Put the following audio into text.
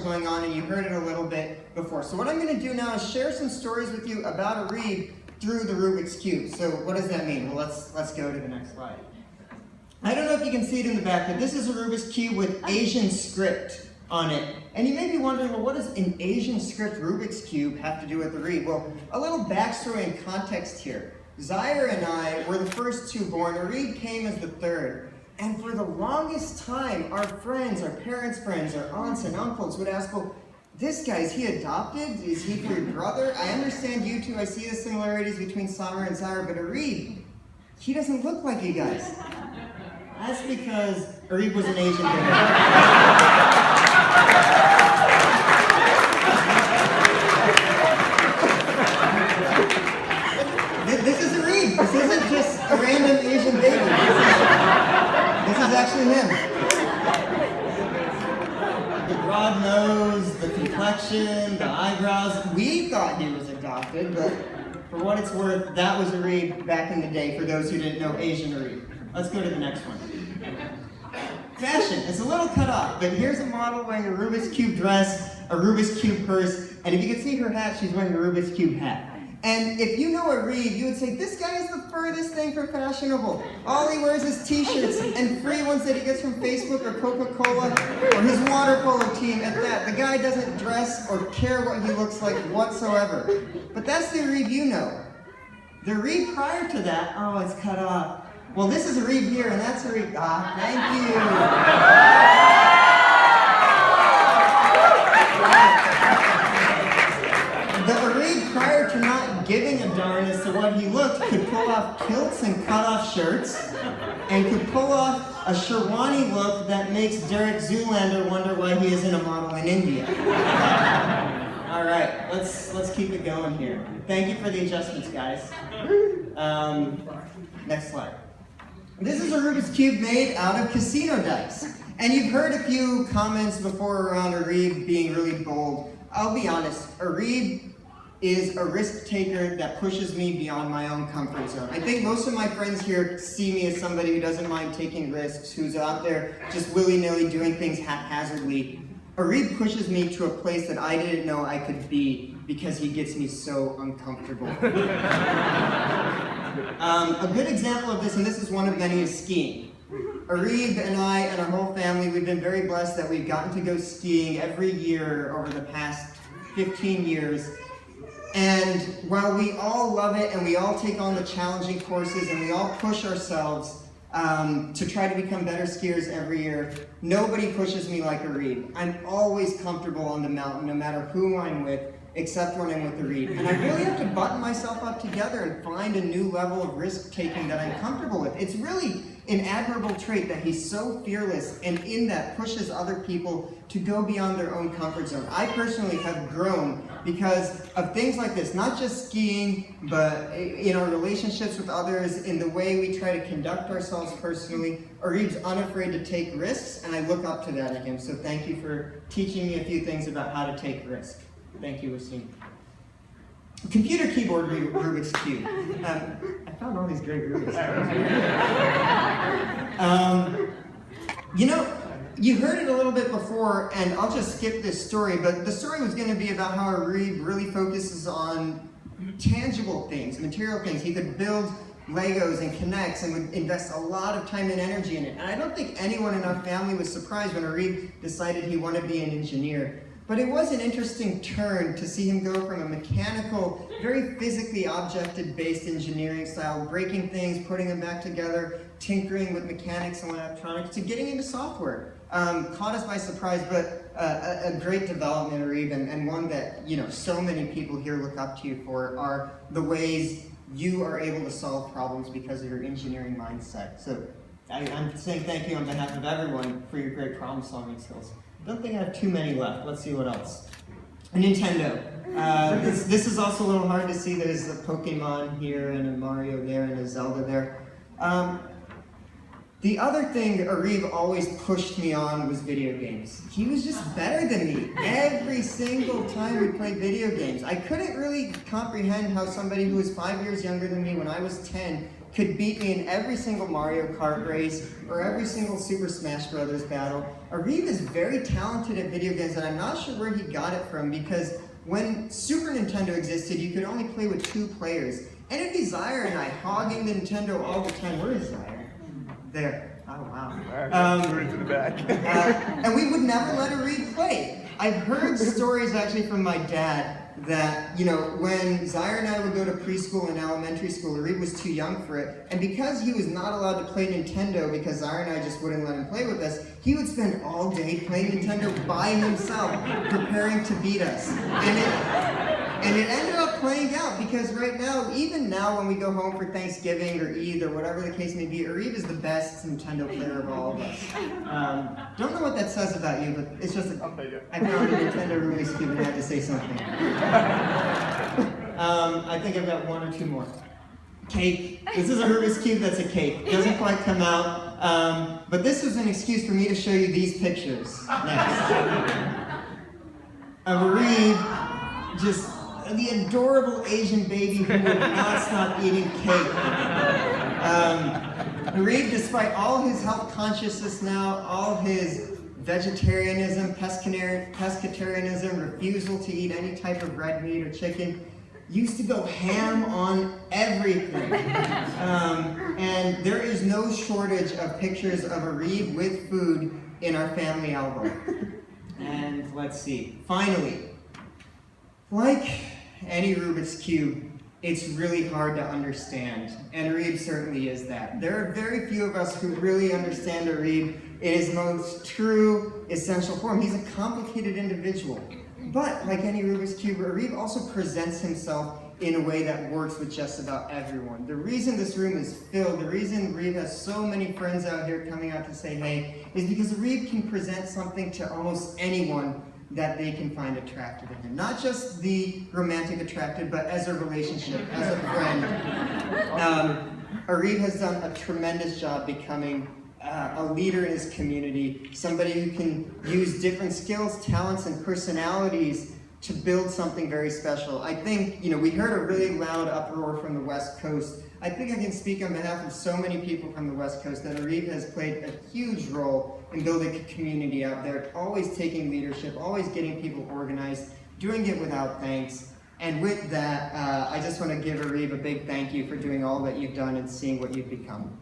going on, and you heard it a little bit before. So what I'm going to do now is share some stories with you about Arib through the Rubik's Cube. So what does that mean? Well, let's go to the next slide. I don't know if you can see it in the back, but this is a Rubik's Cube with Asian script on it. And you may be wondering, well, what does an Asian script Rubik's Cube have to do with Arib? Well, a little backstory and context here. Zaire and I were the first two born. Arib came as the third. And for the longest time, our friends, our parents' friends, our aunts and uncles would ask, well, this guy, is he adopted? Is he your brother? I understand you two. I see the similarities between Samir and Zaire, but Arib, he doesn't look like you guys. That's because Arib was an Asian baby. This is Arib. This isn't just a random Asian baby. This is actually him. The broad nose, the complexion, the eyebrows. We thought he was adopted, but for what it's worth, that was Arib back in the day, for those who didn't know Asian Arib. Let's go to the next one. Fashion. It's a little cut off, but here's a model wearing a Rubik's Cube dress, a Rubik's Cube purse, and if you can see her hat, she's wearing a Rubik's Cube hat. And if you know Arib, you would say, this guy is the furthest thing from fashionable. All he wears is t-shirts and free ones that he gets from Facebook or Coca-Cola or his water polo team at that. The guy doesn't dress or care what he looks like whatsoever. But that's the Arib you know. The Arib prior to that, oh, it's cut off. Well, this is Arib here, and that's Arib. Ah, thank you. The Arib prior to not giving a darn as to what he looked could pull off kilts and cut-off shirts, and could pull off a Sherwani look that makes Derek Zoolander wonder why he isn't a model in India. All right, let's keep it going here. Thank you for the adjustments, guys. Next slide. This is a Rubik's Cube made out of casino dice. And you've heard a few comments before around Arib being really bold. I'll be honest, Arib is a risk taker that pushes me beyond my own comfort zone. I think most of my friends here see me as somebody who doesn't mind taking risks, who's out there just willy-nilly doing things haphazardly. Arib pushes me to a place that I didn't know I could be because he gets me so uncomfortable. A good example of this, and this is one of many, is skiing. Arib and I and our whole family, we've been very blessed that we've gotten to go skiing every year over the past 15 years. And while we all love it and we all take on the challenging courses and we all push ourselves to try to become better skiers every year, nobody pushes me like Arib. I'm always comfortable on the mountain no matter who I'm with, except when I'm with Arib. And I really have to button myself up together and find a new level of risk-taking that I'm comfortable with. It's really an admirable trait that he's so fearless and in that pushes other people to go beyond their own comfort zone. I personally have grown because of things like this, not just skiing, but in our relationships with others, in the way we try to conduct ourselves personally. Arib's unafraid to take risks, and I look up to that in him. So thank you for teaching me a few things about how to take risks. Thank you, Wasim. Computer keyboard Rubik's Cube. I found all these great Rubik's Cubes. You know, you heard it a little bit before, and I'll just skip this story, but the story was going to be about how Arib really focuses on tangible things, material things. He could build Legos and connects and would invest a lot of time and energy in it. And I don't think anyone in our family was surprised when Arib decided he wanted to be an engineer. But it was an interesting turn to see him go from a mechanical, very physically objective-based engineering style, breaking things, putting them back together, tinkering with mechanics and electronics, to getting into software. Caught us by surprise, but a great development, Arib, and one that so many people here look up to you for, are the ways you are able to solve problems because of your engineering mindset. So I'm saying thank you on behalf of everyone for your great problem-solving skills. I don't think I have too many left. Let's see what else. A Nintendo. This is also a little hard to see. There's a Pokemon here and a Mario there and a Zelda there. The other thing Arib always pushed me on was video games. He was just better than me every single time we played video games. I couldn't really comprehend how somebody who was 5 years younger than me when I was 10 could beat me in every single Mario Kart race or every single Super Smash Brothers battle. Arib is very talented at video games, and I'm not sure where he got it from, because when Super Nintendo existed, you could only play with 2 players. And it'd be Zaire and I hogging the Nintendo all the time. Where is Zaire? There. Oh, wow. To the back. And we would never let Arib play. I've heard stories actually from my dad that, when Zaire and I would go to preschool and elementary school, Arib was too young for it. And because he was not allowed to play Nintendo, because Zaire and I just wouldn't let him play with us, he would spend all day playing Nintendo by himself, preparing to beat us. And it ended up playing out, because right now, even now when we go home for Thanksgiving or Eid or whatever the case may be, Arib is the best Nintendo player of all of us. Don't know what that says about you, but it's just I found a Nintendo Rubik's Cube and I had to say something. I think I've got 1 or 2 more. Cake. This is a Rubik's Cube that's a cake. It doesn't quite come out. But this was an excuse for me to show you these pictures next. Of Arib, just the adorable Asian baby who would not stop eating cake. Arib, despite all his health consciousness now, all his vegetarianism, pescatarianism, refusal to eat any type of red meat or chicken, used to go ham on everything. And there is no shortage of pictures of Arib with food in our family album. And let's see, finally, like any Rubik's Cube, it's really hard to understand, and Arib certainly is that. There are very few of us who really understand Arib in his most true, essential form. He's a complicated individual. But, like any Rubik's Cube, Arib also presents himself in a way that works with just about everyone. The reason this room is filled, the reason Arib has so many friends out here coming out to say hey, is because Arib can present something to almost anyone that they can find attractive in him. Not just the romantic attractive, but as a relationship, as a friend. Arib has done a tremendous job becoming a leader in his community, somebody who can use different skills, talents, and personalities to build something very special. I think, we heard a really loud uproar from the West Coast. I think I can speak on behalf of so many people from the West Coast that Arib has played a huge role in building a community out there, always taking leadership, always getting people organized, doing it without thanks. And with that, I just want to give Arib a big thank you for doing all that you've done and seeing what you've become.